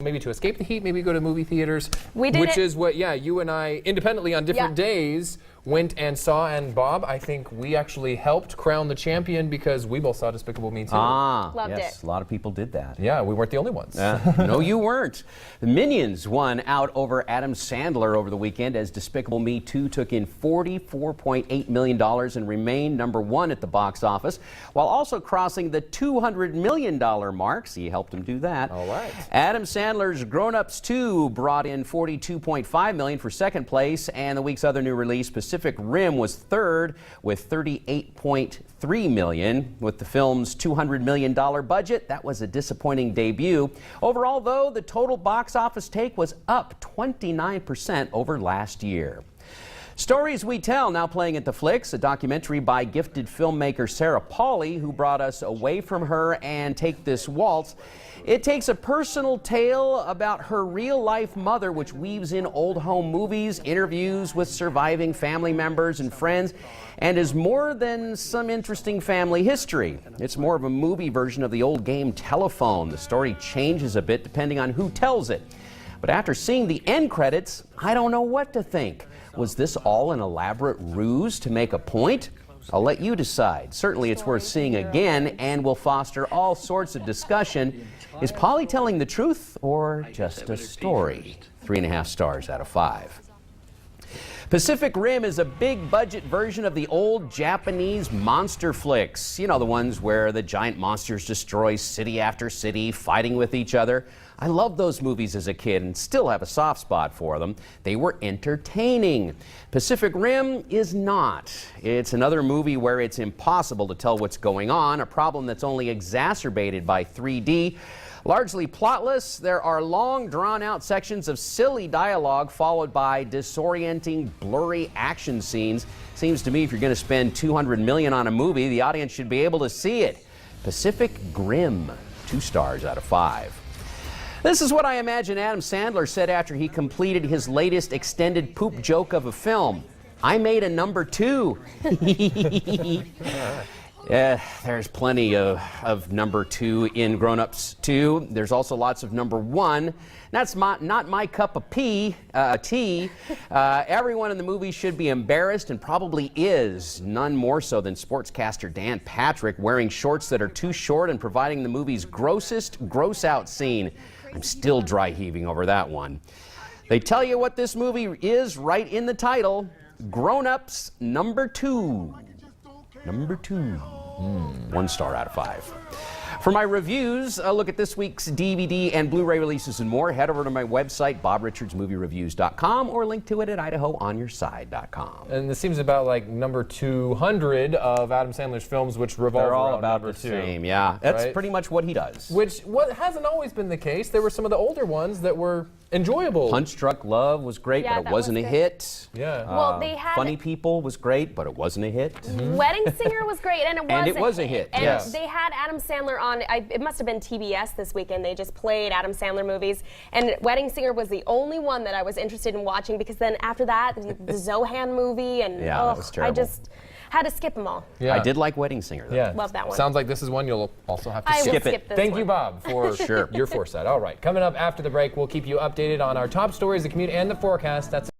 maybe to escape the heat, maybe go to movie theaters. We did Which is what, you and I, independently on different days, went and saw. And Bob, I think we actually helped crown the champion because we both saw Despicable Me 2. Loved yes, it. a lot of people did that. Yeah, we weren't the only ones. No, you weren't. The Minions won out over Adam Sandler over the weekend as Despicable Me 2 took in $44.8 million and remained #1 at the box office, while also crossing the $200 million mark. So you helped him do that. All right. Adam Sandler's Grown Ups 2 brought in $42.5 million for second place, and the week's other new release, Pacific Rim, was third with $38.3 million. With the film's $200 million budget, that was a disappointing debut. Overall, though, the total box office take was up 29% over last year. Stories We Tell, now playing at the Flicks, a documentary by gifted filmmaker Sarah Pauly, who brought us Away From Her and Take This Waltz. It takes a personal tale about her real-life mother, which weaves in old home movies, interviews with surviving family members and friends, and is more than some interesting family history. It's more of a movie version of the old game Telephone. The story changes a bit depending on who tells it. But after seeing the end credits, I don't know what to think. Was this all an elaborate ruse to make a point? I'll let you decide. Certainly it's worth seeing again and will foster all sorts of discussion. Is Polly telling the truth or just a story? 3.5 stars out of 5. Pacific Rim is a big budget version of the old Japanese monster flicks. You know, the ones where the giant monsters destroy city after city, fighting with each other. I loved those movies as a kid and still have a soft spot for them. They were entertaining. Pacific Rim is not. It's another movie where it's impossible to tell what's going on, a problem that's only exacerbated by 3D. Largely plotless, there are long, drawn-out sections of silly dialogue followed by disorienting, blurry action scenes. Seems to me if you're going to spend $200 million on a movie, the audience should be able to see it. Pacific Rim, 2 stars out of 5. This is what I imagine Adam Sandler said after he completed his latest extended poop joke of a film. I made a #2. There's plenty of #2 in Grown Ups 2. There's also lots of #1. That's not my cup of tea. Everyone in the movie should be embarrassed and probably is. None more so than sportscaster Dan Patrick wearing shorts that are too short and providing the movie's grossest gross-out scene. I'm still dry heaving over that one. They tell you what this movie is right in the title. Grown Ups #2. #2. 1 star out of 5. For my reviews, a look at this week's DVD and Blu-ray releases and more, head over to my website, bobrichardsmoviereviews.com, or link to it at idahoonyourside.com. And this seems about like number 200 of Adam Sandler's films, which revolve They're all around about number the 2. same, yeah. That's right? pretty much what he does. What hasn't always been the case. There were some of the older ones that were enjoyable. Punch Drunk Love was great, Yeah, but it that wasn't was a good. hit. Yeah. Well, they had Funny People was great, but it wasn't a hit. Wedding Singer was great, and it was a hit. And Yes. they had Adam Sandler on. It must have been TBS this weekend. They just played Adam Sandler movies, and Wedding Singer was the only one that I was interested in watching because then after that, the Zohan movie, and Yeah, that was I terrible. just had to skip them all. Yeah. I did like Wedding Singer, though. Yeah. Love that one. Sounds like this is one you'll also have to I will skip. skip this Thank one. you, Bob, for Sure. your foresight. All right, coming up after the break, we'll keep you updated on our top stories, the commute, and the forecast. That's